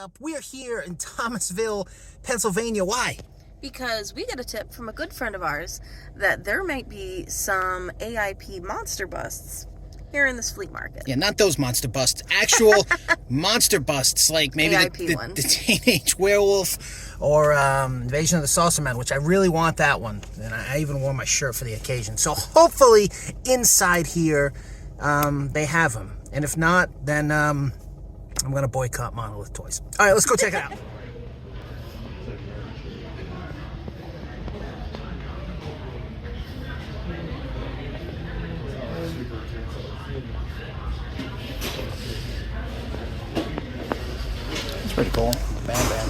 up? We are here in Thomasville, Pennsylvania. Why? Because we get a tip from a good friend of ours that there might be some AIP monster busts here in this flea market. Yeah, not those monster busts. Actual monster busts, like maybe the Teenage Werewolf or Invasion of the Saucer Man, which I really want that one. And I even wore my shirt for the occasion. So hopefully inside here they have them. And if not, then I'm going to boycott Monolith Toys. All right, let's go check it out. It's pretty cool. Bam, bam.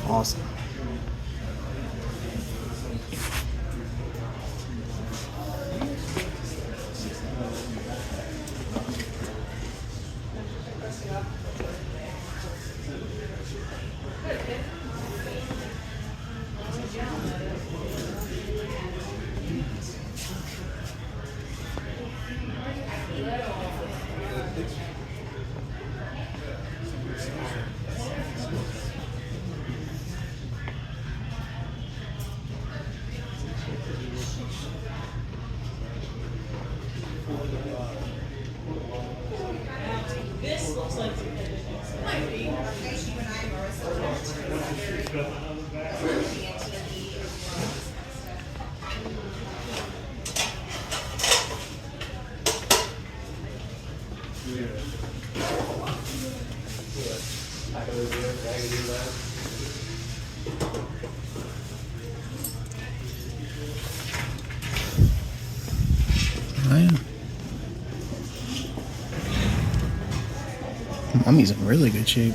Awesome. This looks like might be. Oh, yeah. Mummy's in really good shape.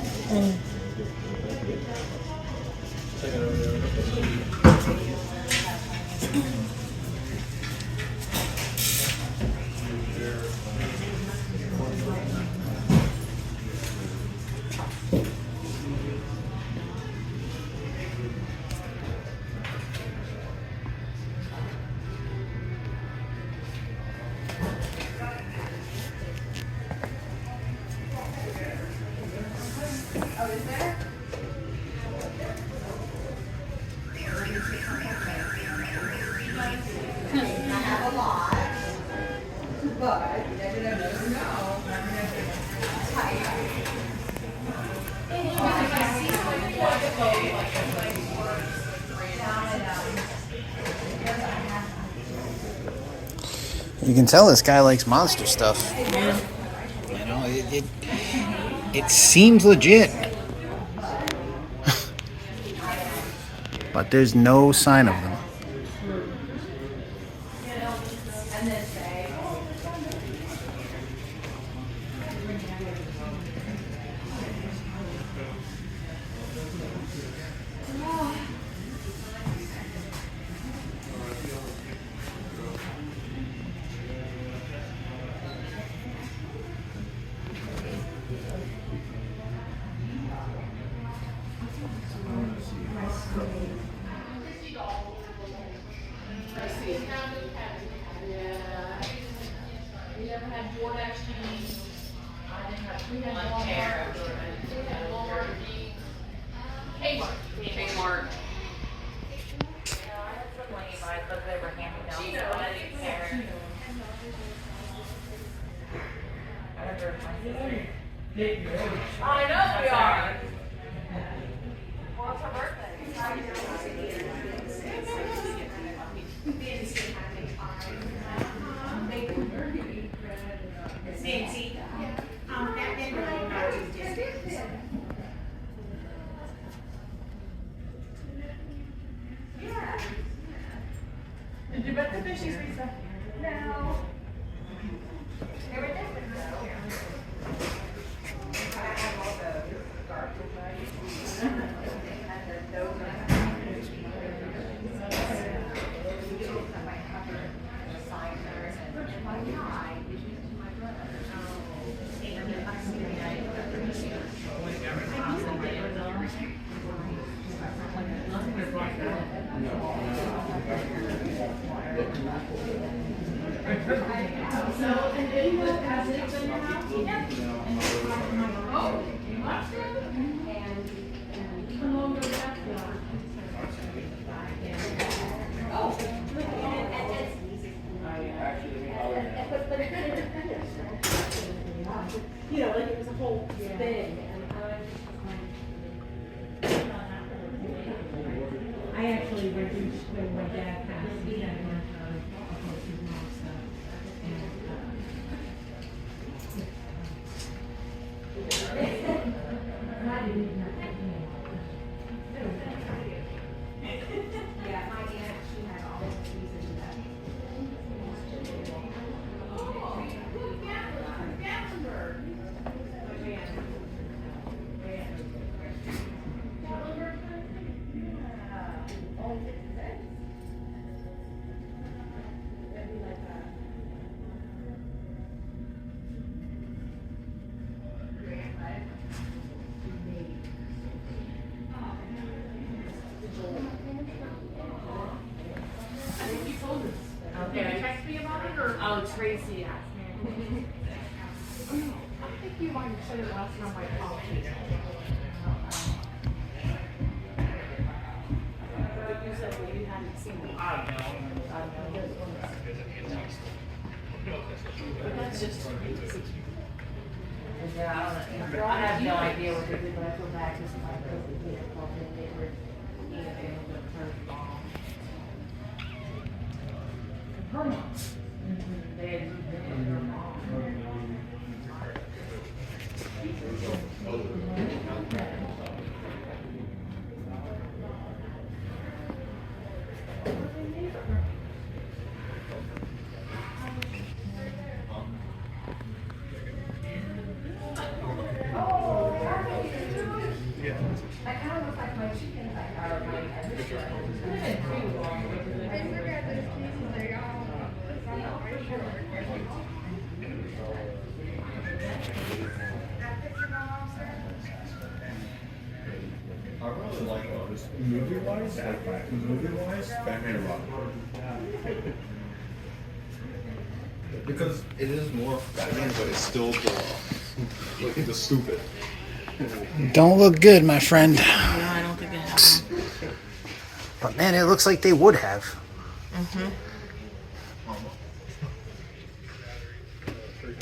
You can tell this guy likes monster stuff. Yeah. You know, it seems legit. But there's no sign of them. Kmart. I know we are. Well, it's her birthday. Nancy. Did you bet the fishies pizza? No. They were different though. You know, like it was a whole thing. I actually reduced when my dad passed. He had one of his mom's stuff. Yeah, my aunt, she had all the pieces of that. Okay, I text me about it or? Oh, Tracy asked me. I think you might have said it last time I called you. But you said that you hadn't seen it. I know. But that's just. Yeah, I don't know. I have no idea what they did, but I feel bad because my cousin did call them. They were eating her bomb. Her mom. They had moved in with her mom. I kind of look like my chicken. I really like this movie-wise, Batman and Robin. Because it is more Batman, but it's still the stupid. Don't look good, my friend. No, I don't think it has. But man, it looks like they would have.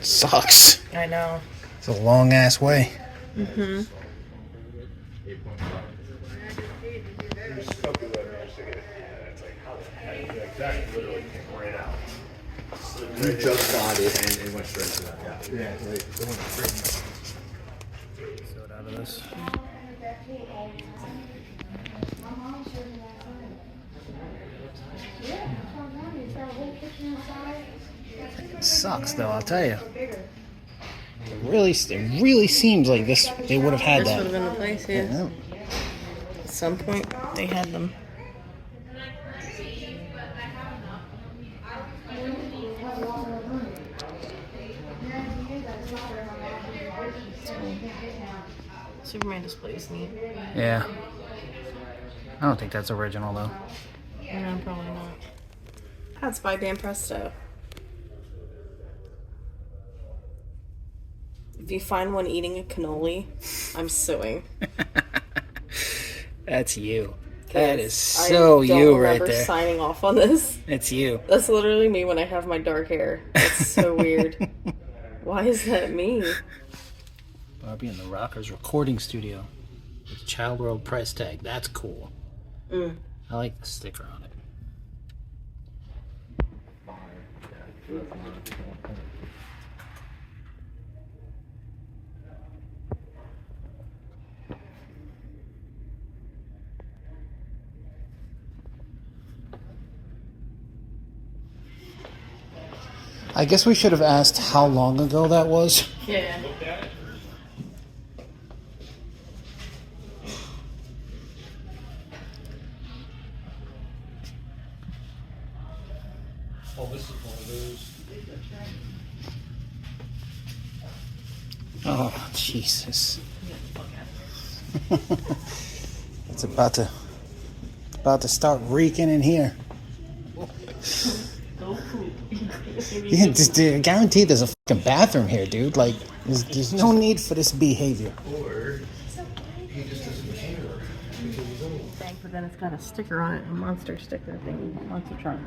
Sucks. I know. It's a long ass way. You just got it and it went straight to that. Yeah, it went straight to that. So out of this. It sucks though, I'll tell you. It really seems like this. They would have had This that. would have been the place, yeah. Yeah. At some point, they had them. Superman display's neat. Yeah. I don't think that's original though. No, probably not. That's by Dan Presto. If you find one eating a cannoli, I'm suing. That's you. That is so I you don't right remember there. signing off on this. It's you. That's literally me when I have my dark hair. That's so weird. Why is that me? Barbie and the Rockers recording studio with Child World price tag. That's cool. I like the sticker on it. I guess we should have asked how long ago that was. Yeah. Oh, this is one of those. Oh, Jesus. It's about to start reeking in here. Go poop. Yeah, guaranteed there's a fucking bathroom here, dude. Like, there's no need for this behavior. Or he just doesn't care. But then it's got a sticker on it, a monster sticker thing, monster truck.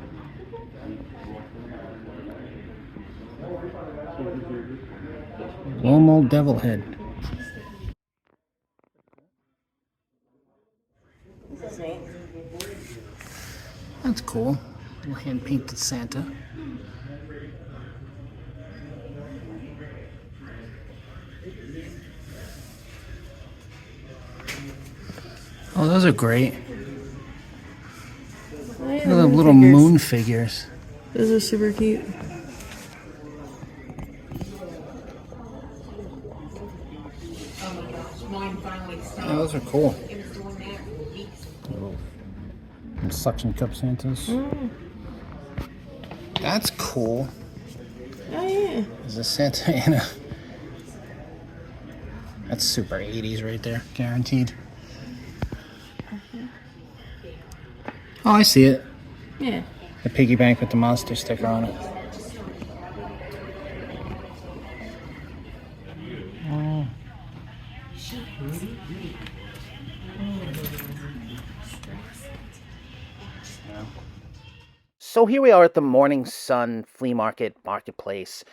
Lone old devil head. This is neat. That's cool. Little hand painted Santa. Oh, those are great. Look at the little moon figures. Those are super cute. Yeah, those are cool. Little suction cup Santas. That's cool. Oh yeah. There's a Santa and a... That's super 80s right there, guaranteed. Oh, I see it. Yeah. The piggy bank with the monster sticker on it. Oh. So here we are at the Morning Sun Flea Marketplace.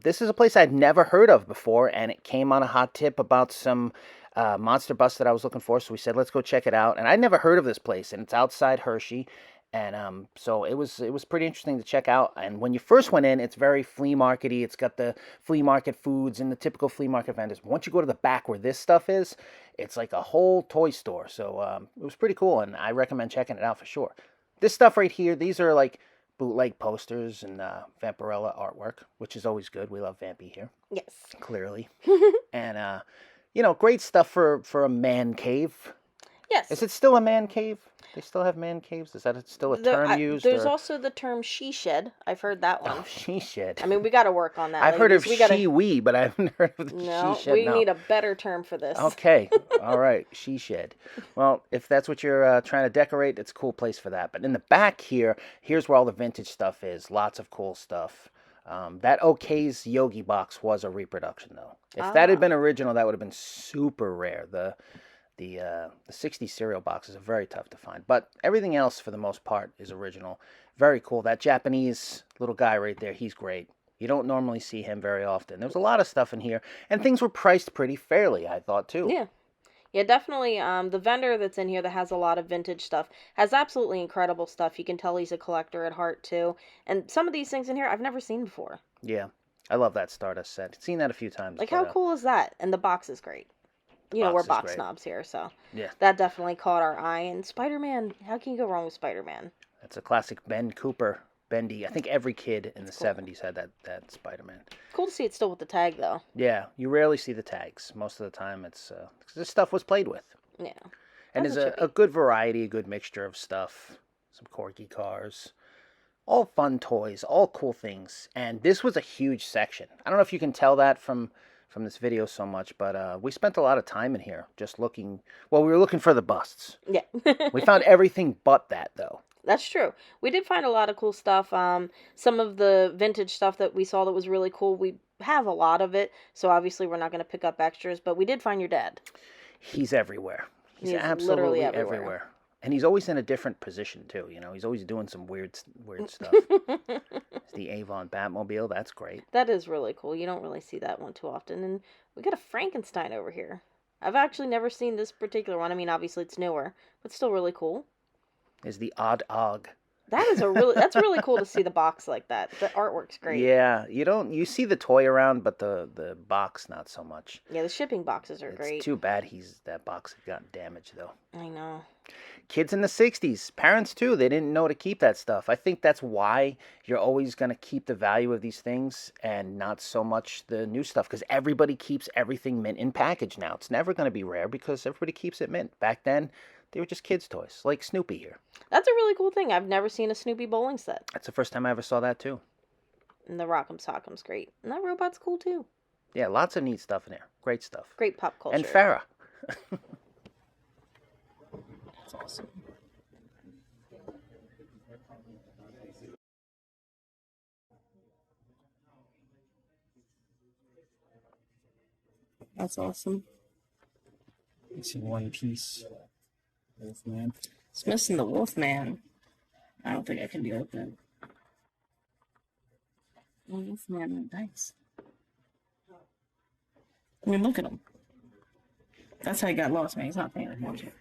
This is a place I'd never heard of before, and it came on a hot tip about some monster bus that I was looking for, so we said, let's go check it out. And I'd never heard of this place, and it's outside Hershey, and so it was pretty interesting to check out. And when you first went in, it's very flea market-y. It's got the flea market foods and the typical flea market vendors. Once you go to the back where this stuff is, it's like a whole toy store. So it was pretty cool, and I recommend checking it out for sure. This stuff right here, these are like bootleg posters and Vampirella artwork, which is always good. We love Vampy here. Yes. Clearly. And, you know, great stuff for a man cave. Yes. Is it still a man cave? They still have man caves? Is that still a term used? There's also the term she shed. I've heard that one. Oh, she shed. I mean, we got to work on that. I've heard of ladies. she-wee, but I haven't heard of the she shed. We need a better term for this. Okay. All right. She shed. Well, if that's what you're trying to decorate, it's a cool place for that. But in the back here, here's where all the vintage stuff is. Lots of cool stuff. That OK's Yogi box was a reproduction, though. If that had been original, that would have been super rare. The 60 cereal boxes are very tough to find. But everything else, for the most part, is original. Very cool. That Japanese little guy right there, he's great. You don't normally see him very often. There's a lot of stuff in here. And things were priced pretty fairly, I thought, too. Yeah. Yeah, definitely. The vendor that's in here that has a lot of vintage stuff has absolutely incredible stuff. You can tell he's a collector at heart, too. And some of these things in here I've never seen before. Yeah. I love that Stardust set. I've seen that a few times. Like, how cool is that? And the box is great. You know, we're box snobs here, so yeah, that definitely caught our eye. And Spider-Man, how can you go wrong with Spider-Man? That's a classic Ben Cooper, Bendy. I think every kid in the 70s had that Spider-Man. Cool to see it still with the tag, though. Yeah, you rarely see the tags. Most of the time, it's this stuff was played with. Yeah. And there's a good variety, a good mixture of stuff. Some Corgi cars. All fun toys, all cool things. And this was a huge section. I don't know if you can tell that from this video so much, but we spent a lot of time in here just looking. Well, we were looking for the busts. Yeah. We found everything but that, though. That's true. We did find a lot of cool stuff. Some of the vintage stuff that we saw that was really cool, we have a lot of it, so obviously we're not going to pick up extras, but we did find your dad. He's everywhere. He's absolutely literally everywhere. And he's always in a different position, too. You know, he's always doing some weird stuff. It's the Avon Batmobile. That's great. That is really cool. You don't really see that one too often. And we got a Frankenstein over here. I've actually never seen this particular one. I mean, obviously it's newer, but still really cool. There's the Odd Og. That's really cool to see the box like that. The artwork's great. Yeah, you see the toy around, but the box not so much. Yeah, the shipping boxes are great. It's too bad that box had gotten damaged, though. I know. Kids in the 60s, parents too, they didn't know to keep that stuff. I think that's why you're always going to keep the value of these things and not so much the new stuff, because everybody keeps everything mint in package now. It's never going to be rare because everybody keeps it mint. Back then, they were just kids' toys, like Snoopy here. That's a really cool thing. I've never seen a Snoopy bowling set. That's the first time I ever saw that, too. And the Rock'em Sock'em's great. And that robot's cool, too. Yeah, lots of neat stuff in there. Great stuff. Great pop culture. And Farrah. That's awesome. That's awesome. It's in one piece. Wolfman. It's missing the Wolfman. I don't think I can deal with that. Wolfman, nice. I mean, look at him. That's how he got lost, man. He's not paying attention.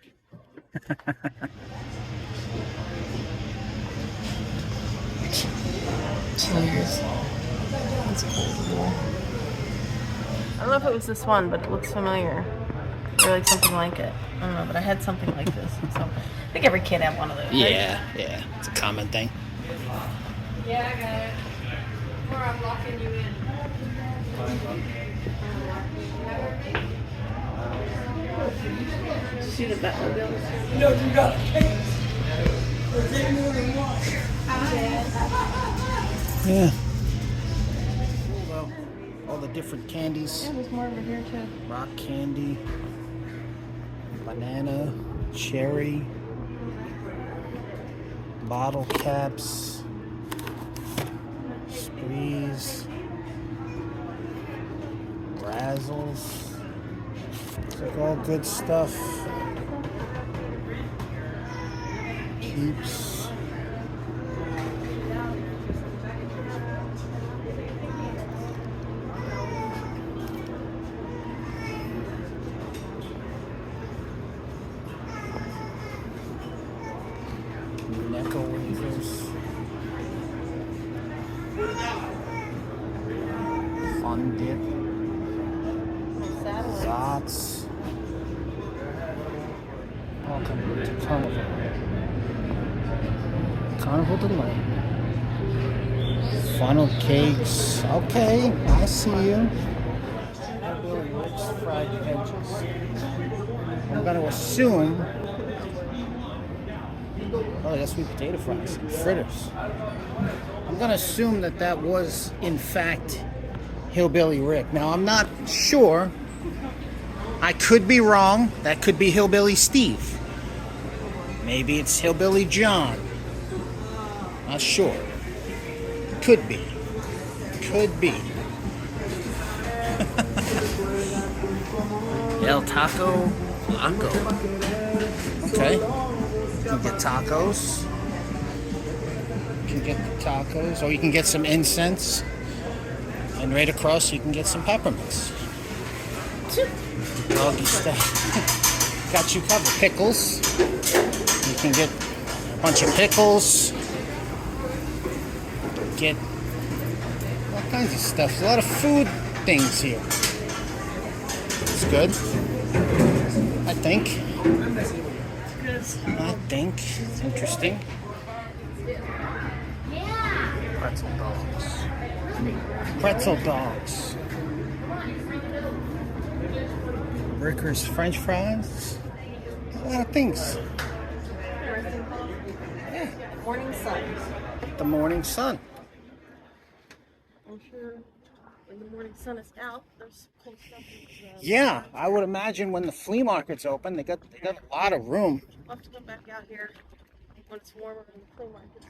Cheers. That's cool. I don't know if it was this one, but it looks familiar. Or like something like it. I don't know, but I had something like this. So I think every kid had one of those. Right? Yeah. It's a common thing. Yeah, I got it. Or I'm locking you in. See the Batmobile? No, you got it. Yeah. Cool though. All the different candies. Yeah, there's more over here too. Rock candy. Banana. Cherry. Bottle caps. Sprees. Razzles. It's like all good stuff. Keeps. Necco wafers. Fun dip. Zots. Welcome to Carnival. Carnival Delight. Funnel cakes. Okay, I see you. Billy Rick's fried veggies. I'm going to assume. Oh, they got sweet potato fries, fritters. I'm going to assume that was, in fact, Hillbilly Rick. Now, I'm not sure. I could be wrong. That could be Hillbilly Steve. Maybe it's Hillbilly John. Not sure. Could be. Could be. El Taco Blanco. Okay. You can get tacos. You can get the tacos, or you can get some incense. And right across, you can get some peppermints. Doggy stuff. Got you covered. Pickles. You can get a bunch of pickles. Get all kinds of stuff. A lot of food things here. It's good. I think. I think it's interesting. Pretzel dogs. Pretzel dogs. Ricker's French fries. A lot of things. Yeah. Morning sun. The morning sun. I'm sure when the morning sun is out, there's cool stuff. Yeah, I would imagine when the flea market's open, they got a lot of room. We'll have to go back out here when it's warmer and the flea market's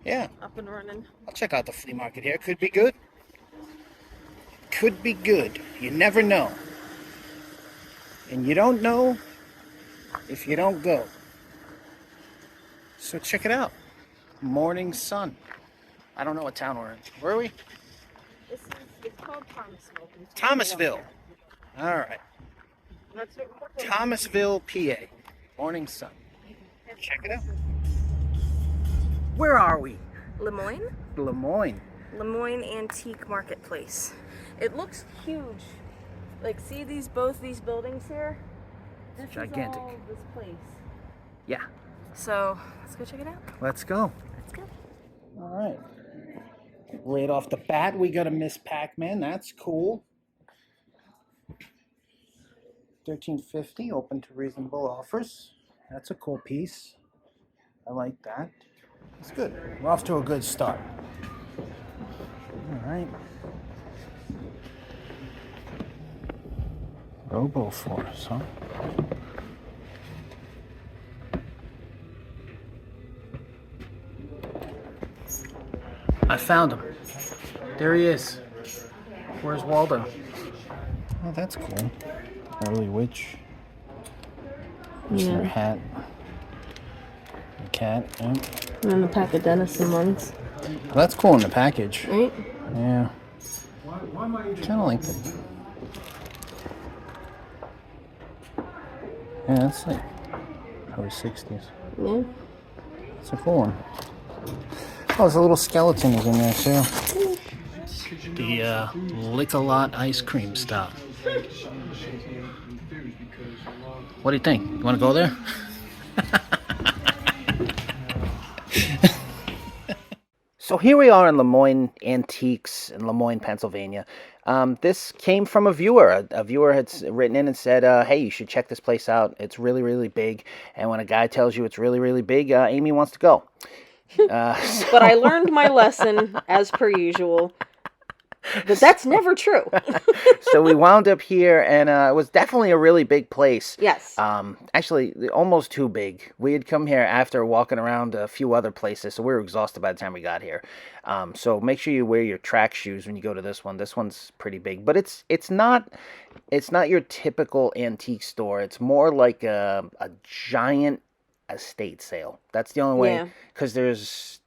Yeah, up and running. I'll check out the flea market here. Could be good. Could be good. You never know. And you don't know if you don't go. So check it out. Morning sun. I don't know what town we're in. Where are we? It's called Thomasville. Thomasville. All right. That's what we're Thomasville, PA. Morning sun. Check it out. Where are we? LeMoyne? LeMoyne. LeMoyne Antique Marketplace. It looks huge. Like, see both these buildings here? This Gigantic. is all this place. Yeah. So, let's go check it out. Let's go. Let's go. All right. Right off the bat, we got a Miss Pac-Man. That's cool. $13.50, open to reasonable offers. That's a cool piece. I like that. It's good. We're off to a good start. All right. Roboforce, huh? I found him. There he is. Where's Waldo? Oh, that's cool. Early witch. There's her hat. The cat. Yeah. And then the pack of Denison ones. Well, that's cool in the package. Right? Yeah. Kind of like it. Yeah, that's like probably 60s. Yeah. It's a cool one. Oh, there's a little skeleton in there too. The Lick-A-Lot ice cream stop. What do you think? You want to go there? So here we are in LeMoyne Antiques in LeMoyne, Pennsylvania. This came from a viewer. A viewer had written in and said, hey, you should check this place out. It's really, really big. And when a guy tells you it's really, really big, Amy wants to go. But I learned my lesson, as per usual, that that's never true. So we wound up here, and it was definitely a really big place. Yes. Actually, almost too big. We had come here after walking around a few other places, so we were exhausted by the time we got here. So make sure you wear your track shoes when you go to this one. This one's pretty big, but it's not your typical antique store. It's more like a giant estate sale. That's the only way, because there's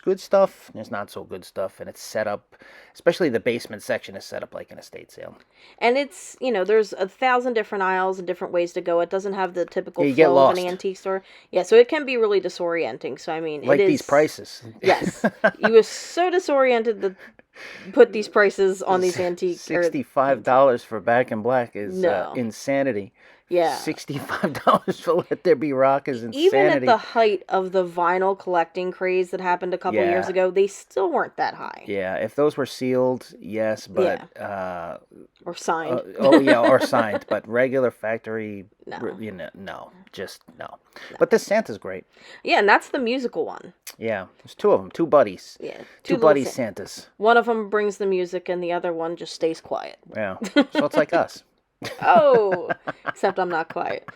good stuff, there's not so good stuff, and it's set up, especially the basement section is set up like an estate sale. And it's, there's 1,000 different aisles and different ways to go. It doesn't have the typical you get flow of lost. an antique store. Yeah, so it can be really disorienting. So, I mean, Like it is... these prices. Yes. You were so disoriented to put these prices on these antique... $65 for Back in Black is insanity. Yeah. $65 for Let There Be Rock is insanity. Even at the height of the vinyl collecting craze that happened a couple years ago, they still weren't that high. Yeah, if those were sealed, yes, but... or signed. Or signed, but regular factory, no. No. But this Santa's great. Yeah, and that's the musical one. Yeah, there's two of them, two buddies. Yeah. Two buddies Santas. One of them brings the music, and the other one just stays quiet. Yeah, so it's like us. Oh, except I'm not quiet.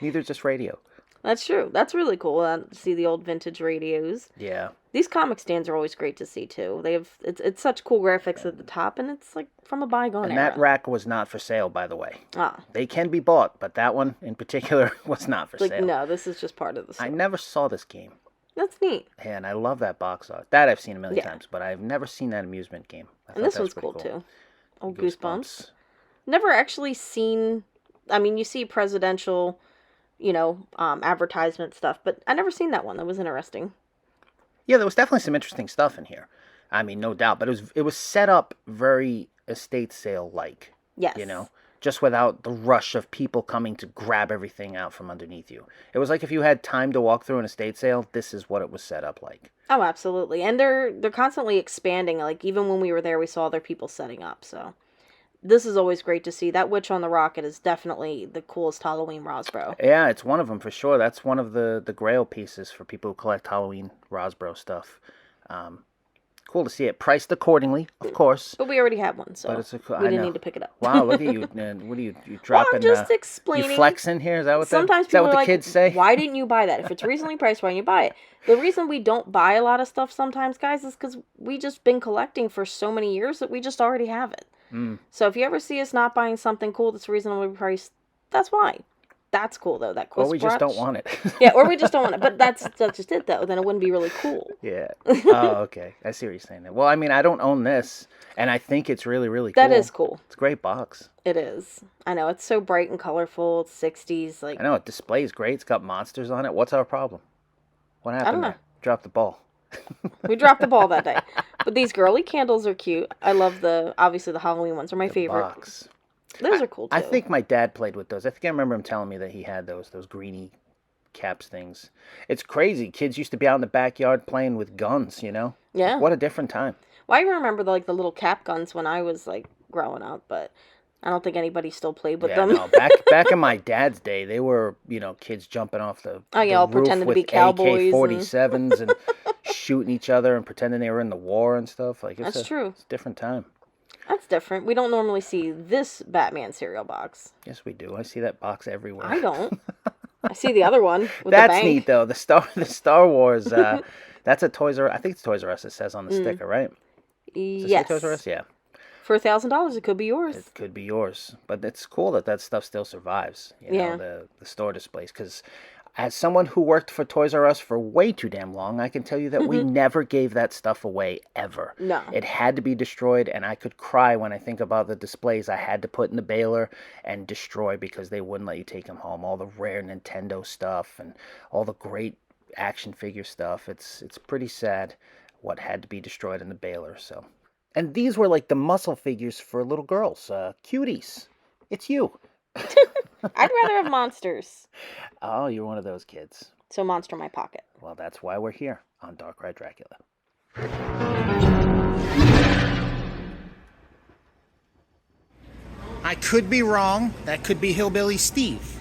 Neither just radio. That's true. That's really cool to see the old vintage radios. Yeah. These comic stands are always great to see too. They have it's such cool graphics at the top, and it's like from a bygone era. And that rack was not for sale, by the way. Ah. They can be bought, but that one in particular was not for sale. No, this is just part of the store. I never saw this game. That's neat. And I love that box art. That I've seen a million times, but I've never seen that amusement game. And this one's cool too. Old Goosebumps. Never actually seen, I mean, you see presidential, advertisement stuff, but I never seen that one. That was interesting. Yeah, there was definitely some interesting stuff in here. I mean, no doubt, but it was set up very estate sale like. Yes. Just without the rush of people coming to grab everything out from underneath you. It was like if you had time to walk through an estate sale, this is what it was set up like. Oh, absolutely. And they're constantly expanding. Like even when we were there, we saw other people setting up, so this is always great to see. That Witch on the Rocket is definitely the coolest Halloween Rosbro. Yeah, it's one of them for sure. That's one of the grail pieces for people who collect Halloween Rosbro stuff. Cool to see it. Priced accordingly, of course. But we already have one, so we didn't need to pick it up. Wow, look at you. What are you dropping? Well, I'm just explaining. You flexing here? Is that what Sometimes is that people what are the like, kids say? Why didn't you buy that? If it's reasonably priced, why didn't you buy it? The reason we don't buy a lot of stuff sometimes, guys, is because we just been collecting for so many years that we just already have it. So if you ever see us not buying something cool that's reasonably priced, that's why. That's cool, though. That cool. Or we just don't want it. Yeah, or we just don't want it. But that's just it, though. Then it wouldn't be really cool. Yeah. Oh, okay. I see what you're saying. Well, I mean, I don't own this, and I think it's really, really cool. That is cool. It's a great box. It is. I know. It's so bright and colorful. It's 60s. I know. It displays great. It's got monsters on it. What's our problem? What happened I don't know. there? Dropped the ball. We dropped the ball that day. But these girly candles are cute. I love obviously the Halloween ones are my favorite. Box. Those are cool, too. I think my dad played with those. I think I remember him telling me that he had those greeny caps things. It's crazy. Kids used to be out in the backyard playing with guns, Yeah. What a different time. Well, I remember the little cap guns when I was growing up, but I don't think anybody still played with them. No, back in my dad's day, they were, kids jumping off the all roof pretending to with be cowboys AK-47s and shooting each other and pretending they were in the war and stuff. That's true. It's a different time. That's different. We don't normally see this Batman cereal box. Yes, we do. I see that box everywhere. I don't. I see the other one with That's the bank. neat, though. The Star Wars. That's a Toys R. I think it's Toys R Us. It says on the sticker, right? Does it say Yes. Toys R Us, yeah. For $1,000, it could be yours. It could be yours. But it's cool that that stuff still survives. You know, Yeah. the store displays. Because as someone who worked for Toys R Us for way too damn long, I can tell you that we never gave that stuff away, ever. No. It had to be destroyed, and I could cry when I think about the displays I had to put in the baler and destroy because they wouldn't let you take them home. All the rare Nintendo stuff and all the great action figure stuff. It's pretty sad what had to be destroyed in the baler. So, and these were like the muscle figures for little girls, cuties. It's you. I'd rather have monsters. Oh, you're one of those kids. So monster in my pocket. Well, that's why we're here on Dark Ride Dracula. I could be wrong. That could be Hillbilly Steve.